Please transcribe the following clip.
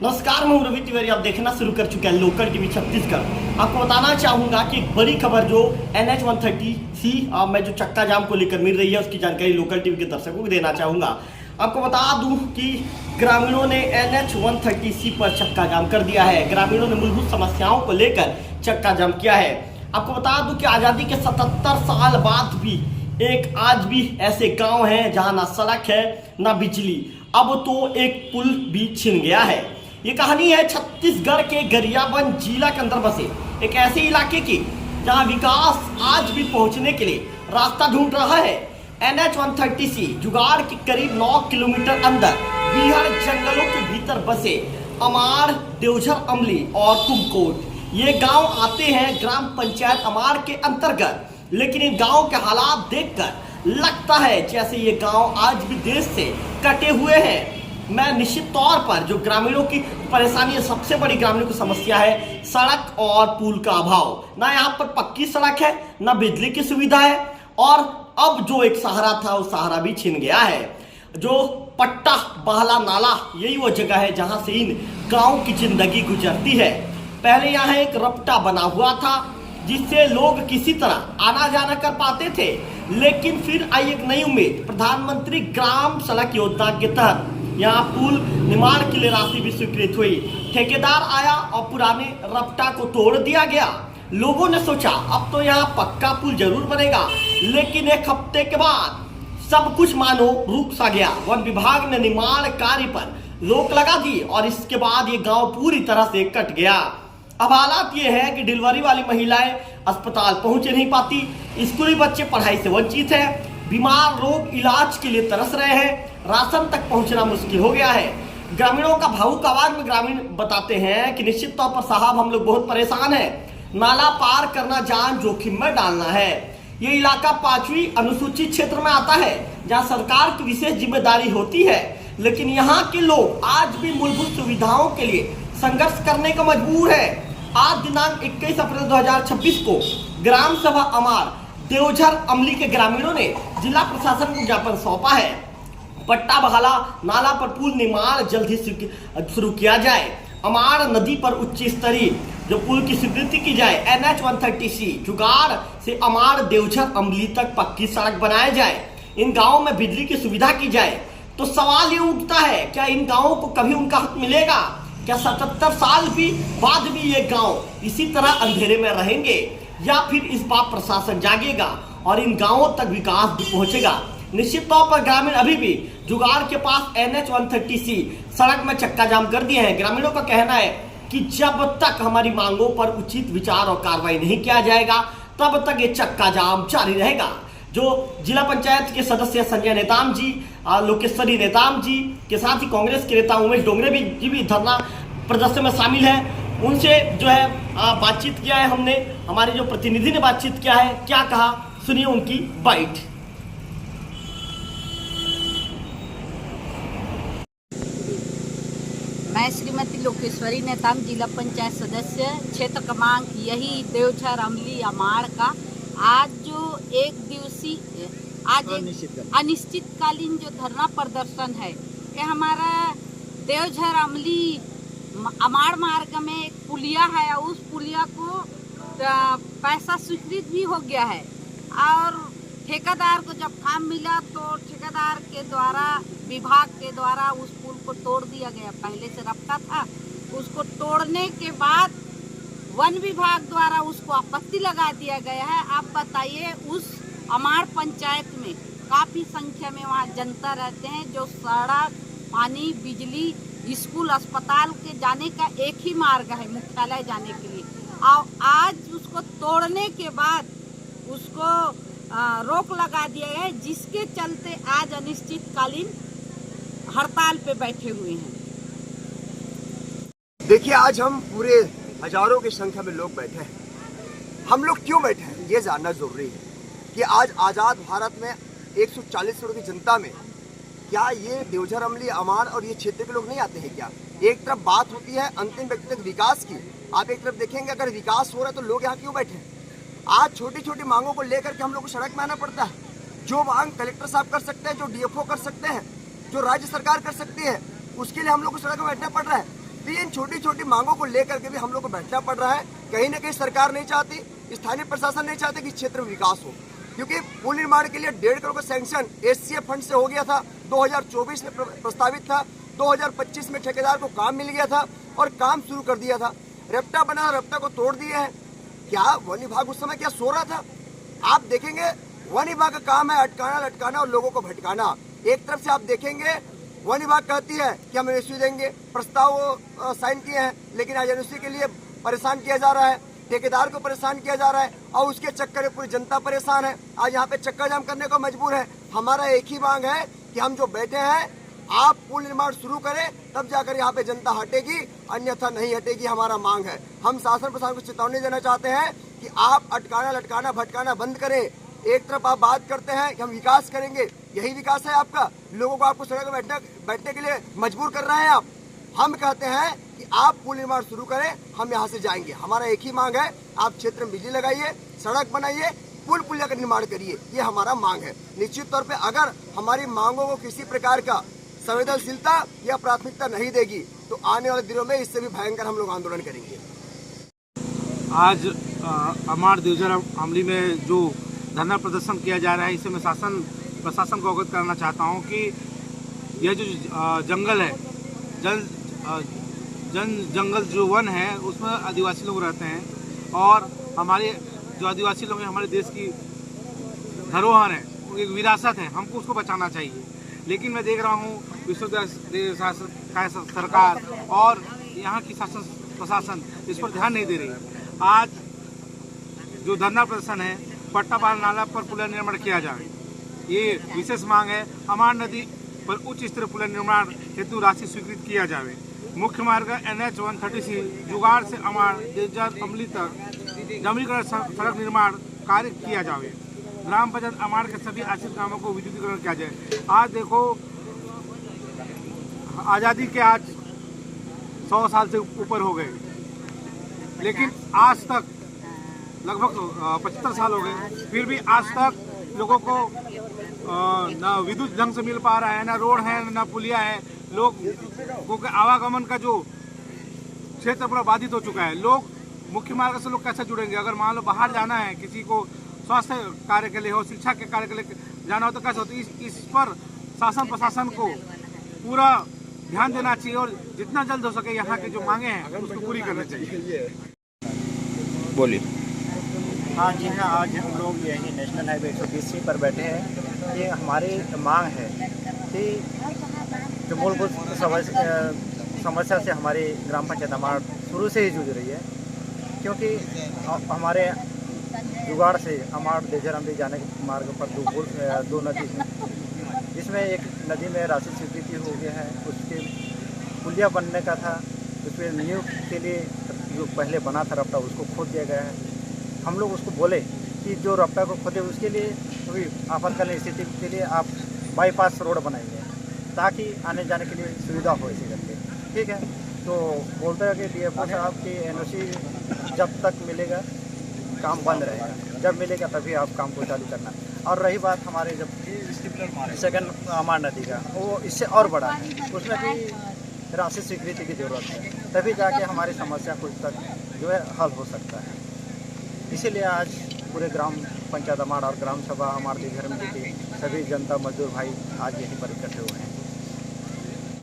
नमस्कार, मैं रवि तिवारी। आप देखना शुरू कर चुके हैं लोकल टीवी छत्तीसगढ़। आपको बताना चाहूंगा कि एक बड़ी खबर जो NH 130C में जो चक्का जाम को लेकर मिल रही है, उसकी जानकारी लोकल टीवी के दर्शकों को देना चाहूंगा। आपको बता दूं कि ग्रामीणों ने NH 130C पर चक्का जाम कर दिया है। ग्रामीणों ने मूलभूत समस्याओं को लेकर चक्का जाम किया है। आपको बता दूं कि आज़ादी के 77 साल बाद भी आज भी ऐसे गाँव हैं जहाँ ना सड़क है ना बिजली, अब तो एक पुल भी छिन गया है। ये कहानी है छत्तीसगढ़ के गरियाबंद जिला के अंदर बसे एक ऐसे इलाके की जहां विकास आज भी पहुंचने के लिए रास्ता ढूंढ रहा है। NH 130C जुगाड़ के करीब 9 किलोमीटर अंदर बिहार जंगलों के भीतर बसे अमाड़, देवझर, अमली और कुमकोट ये गांव आते हैं ग्राम पंचायत अमाड़ के अंतर्गत। लेकिन इन गांव के हालात देखकर लगता है जैसे ये गांव आज भी देश से कटे हुए हैं। मैं निश्चित तौर पर जो ग्रामीणों की परेशानी है, सबसे बड़ी ग्रामीणों की समस्या है सड़क और पुल का अभाव। ना यहाँ पर पक्की सड़क है, ना बिजली की सुविधा है, और अब जो एक सहारा था वो सहारा भी छिन गया है। जो पट्टा बहला नाला यही वो जगह है जहां से इन गाँव की जिंदगी गुजरती है। पहले यहाँ एक रपटा बना हुआ था जिससे लोग किसी तरह आना जाना कर पाते थे, लेकिन फिर आई एक नई उम्मीद। प्रधानमंत्री ग्राम सड़क योजना के तहत यहाँ पुल निर्माण के लिए राशि भी स्वीकृत हुई। ठेकेदार आया और पुराने रपटा को तोड़ दिया गया। लोगों ने सोचा अब तो यहाँ पक्का पुल जरूर बनेगा, लेकिन एक हफ्ते के बाद सब कुछ मानो रुक सा गया। वन विभाग ने निर्माण कार्य पर रोक लगा दी और इसके बाद ये गांव पूरी तरह से कट गया। अब हालात ये है कि डिलीवरी वाली महिलाएं अस्पताल पहुंच नहीं पाती, स्कूली बच्चे पढ़ाई से वंचित हैं, बीमार लोग इलाज के लिए तरस रहे हैं, राशन तक पहुंचना मुश्किल हो गया है। ग्रामीणों का भावुक आवाज में ग्रामीण बताते हैं कि निश्चित तौर पर साहब हम लोग बहुत परेशान हैं, नाला पार करना जान जोखिम में डालना है। ये इलाका 5वीं अनुसूचित क्षेत्र में आता है जहां सरकार की विशेष जिम्मेदारी होती है, लेकिन यहाँ के लोग आज भी मूलभूत सुविधाओं के लिए संघर्ष करने को मजबूर है। आज दिनांक 21 अप्रैल 2026 को ग्राम सभा अमाड़, देवझर, अमली के ग्रामीणों ने जिला प्रशासन को ज्ञापन सौंपा है। पट्टा बहाला नाला पर पुल निर्माण जल्द ही शुरू किया जाए। अमाड़ नदी पर उच्च स्तरीय जो पुल की स्वीकृति की जाए। NH 130C जुगाड़ से अमाड़, देवझर, अमली तक पक्की सड़क बनाया जाए। इन गाँवों में बिजली की सुविधा की जाए। तो सवाल ये उठता है, क्या इन गाँवों को कभी उनका हक मिलेगा? क्या 77 साल भी बाद भी ये गांव इसी तरह अंधेरे में रहेंगे, या फिर इस बार प्रशासन जागेगा और इन गांवों तक विकास भी पहुंचेगा? निश्चित तौर पर ग्रामीण अभी भी जुगाड़ के पास NH 130C सड़क में चक्का जाम कर दिए हैं। ग्रामीणों का कहना है कि जब तक हमारी मांगों पर उचित विचार और कार्रवाई नहीं किया जाएगा तब तक ये चक्का जाम जारी रहेगा। जो जिला पंचायत के सदस्य संजय नेताम जी, लोकेश्वरी नेताम जी के साथ ही कांग्रेस के नेता उमेश डोंगरे भी धरना प्रदर्शन में शामिल हैं, उनसे जो है बातचीत किया है हमने। हमारे जो प्रतिनिधि ने बातचीत किया है, क्या कहा सुनिए उनकी बाइट। मैं श्रीमती लोकेश्वरी नेताम, जिला पंचायत सदस्य, क्षेत्र क्रमांक यही देवझर, अमली, अमाड़ का आज जो एक दिवसीय अनिश्चितकालीन जो धरना प्रदर्शन है, ये हमारा देवझर, अमली, अमाड़ मार्ग में एक पुलिया है। उस पुलिया को पैसा स्वीकृत भी हो गया है और ठेकेदार को जब काम मिला तो ठेकेदार के द्वारा, विभाग के द्वारा उस पुल को तोड़ दिया गया। पहले से रखता था, उसको तोड़ने के बाद वन विभाग द्वारा उसको आपत्ति लगा दिया गया है। आप बताइए, उस अमाड़ पंचायत में काफ़ी संख्या में वहाँ जनता रहते हैं जो सड़क, पानी, बिजली, स्कूल, अस्पताल के जाने का एक ही मार्ग है मुख्यालय जाने के लिए, और आज उसको तोड़ने के बाद उसको रोक लगा दिया गया है, जिसके चलते आज अनिश्चितकालीन हड़ताल पे बैठे हुए हैं। देखिए, आज हम पूरे हजारों की संख्या में लोग बैठे हैं। हम लोग क्यों बैठे हैं ये जानना जरूरी है कि आज आज़ाद भारत में 140 करोड़ की जनता में क्या ये देवझर, अमली, अमाड़ और ये क्षेत्र के लोग नहीं आते हैं क्या? एक तरफ बात होती है अंतिम व्यक्ति तक विकास की, आप एक तरफ देखेंगे अगर विकास हो रहा है तो लोग यहाँ क्यों बैठे हैं? आज छोटी छोटी मांगों को लेकर के हम लोग को सड़क में आना पड़ता है। जो मांग कलेक्टर साहब कर सकते हैं, जो DFO कर सकते हैं, जो राज्य सरकार कर सकती है, उसके लिए हम लोग को सड़क में बैठना पड़ रहा है। तो इन छोटी छोटी मांगों को लेकर के भी हम लोग को बैठना पड़ रहा है। कहीं ना कहीं सरकार नहीं चाहती, स्थानीय प्रशासन नहीं चाहते कि क्षेत्र में विकास हो, क्योंकि पुल निर्माण के लिए 1.5 करोड़ का सैंक्शन एससीएफ फंड से हो गया था, 2024 में प्रस्तावित था, 2025 में ठेकेदार को काम मिल गया था और काम शुरू कर दिया था। रपटा बना, रपटा को तोड़ दिए हैं। क्या वन विभाग उस समय क्या सो रहा था? आप देखेंगे वन विभाग का काम है अटकाना लटकाना और लोगों को भटकाना। एक तरफ से आप देखेंगे वन विभाग कहती है कि हम एनओसी देंगे, प्रस्ताव साइन किए हैं, लेकिन आज एनओसी के लिए परेशान किया जा रहा है, ठेकेदार को परेशान किया जा रहा है और उसके चक्कर में पूरी जनता परेशान है। आज यहाँ पे चक्का जाम करने को मजबूर है। हमारा एक ही मांग है कि हम जो बैठे हैं, आप पुल निर्माण शुरू करें, तब जाकर यहाँ पे जनता हटेगी, अन्यथा नहीं हटेगी। हमारा मांग है। हम शासन प्रशासन को चेतावनी देना चाहते हैं कि आप अटकाना लटकाना भटकाना बंद करें। एक तरफ आप बात करते हैं कि हम विकास करेंगे, यही विकास है आपका? लोगों को आपको सड़क पर बैठने के लिए मजबूर कर रहे हैं आप। हम कहते हैं कि आप पुल निर्माण शुरू करें, हम यहाँ से जाएंगे। हमारा एक ही मांग है, आप क्षेत्र में बिजली लगाइए, सड़क बनाइए, पुल पुलिया का निर्माण करिए, ये हमारा मांग है। निश्चित तौर पे अगर हमारी मांगों को किसी प्रकार का संवेदनशीलता या प्राथमिकता नहीं देगी तो आने वाले दिनों में इससे भी भयंकर हम लोग आंदोलन करेंगे। आज अमाड़ देवझर अमली में जो धरना प्रदर्शन किया जा रहा है, इससे मैं प्रशासन को अवगत करना चाहता हूं कि यह जो जंगल है, जंगल जो वन है, उसमें आदिवासी लोग रहते हैं और हमारे जो आदिवासी लोग हैं हमारे देश की धरोहर है, एक विरासत है, हमको उसको बचाना चाहिए। लेकिन मैं देख रहा हूँ विश्व सरकार और यहाँ की शासन प्रशासन इस पर ध्यान नहीं दे रही। आज जो धरना प्रदर्शन है, पट्टापाल नाला पर पुल निर्माण किया जाए, ये विशेष मांग है। अमाड़ नदी पर उच्च स्तरीय पुल निर्माण हेतु राशि स्वीकृत किया जाए। मुख्य मार्ग NH 130C जुगाड़ से अमाड़ देवझर अमली तक डबलीकरण सड़क निर्माण कार्य किया जाए। ग्राम पंचायत अमाड़ के सभी आश्रित ग्रामों को विद्युतीकरण किया जाए। आज देखो, आज़ादी के आज 100 साल से ऊपर हो गए, लेकिन आज तक लगभग 75 साल हो गए, फिर भी आज तक लोगों को ना विद्युत ढंग से मिल पा रहा है, ना रोड है, ना पुलिया है। लोगों के आवागमन का जो क्षेत्र पूरा बाधित हो चुका है। लोग मुख्य मार्ग से लोग कैसे जुड़ेंगे? अगर मान लो बाहर जाना है, किसी को स्वास्थ्य कार्य के लिए हो, शिक्षा के कार्य के लिए जाना हो तो कैसे होता है? इस पर शासन प्रशासन को पूरा ध्यान देना चाहिए और जितना जल्द हो सके यहाँ के जो मांगे हैं उसको पूरी करनी चाहिए। बोलिए। हाँ जी हाँ, आज हम लोग यही नेशनल हाईवे 120C पर बैठे हैं। ये हमारी मांग है कि जो मूलभूत समस्या से हमारी ग्राम पंचायत अमाड़ शुरू से ही जूझ रही है, क्योंकि हमारे जुगाड़ से अमाड़ देवझर अमली जाने के मार्ग पर दो नदी हैं, जिसमें एक नदी में राशि स्वीकृति हो गया है, उसके पुलिया बनने का था, उसमें न्यू के लिए जो पहले बना था रपटा उसको खोद दिया गया है। हम लोग उसको बोले कि जो रपटा को खोदे उसके लिए अभी आपातकालीन स्थिति के लिए आप बाईपास रोड बनाएंगे ताकि आने जाने के लिए सुविधा हो इसी करके। ठीक है, तो बोलते हैं कि DFO साहब की NOC जब तक मिलेगा काम बंद रहेगा, जब मिलेगा तभी आप काम को चालू करना। और रही बात हमारे जब सेकंड अमाड़ नदी का, वो इससे और बड़ा है, उसमें भी राशि स्वीकृति की ज़रूरत है, तभी जाके हमारी समस्या कुछ तक जो है हल हो सकता है। इसीलिए आज पूरे ग्राम पंचायत अमाड़ और ग्राम सभा अमाड़ देवझर अमली के सभी जनता मजदूर भाई आज यहीं पर इकट्ठे हुए हैं।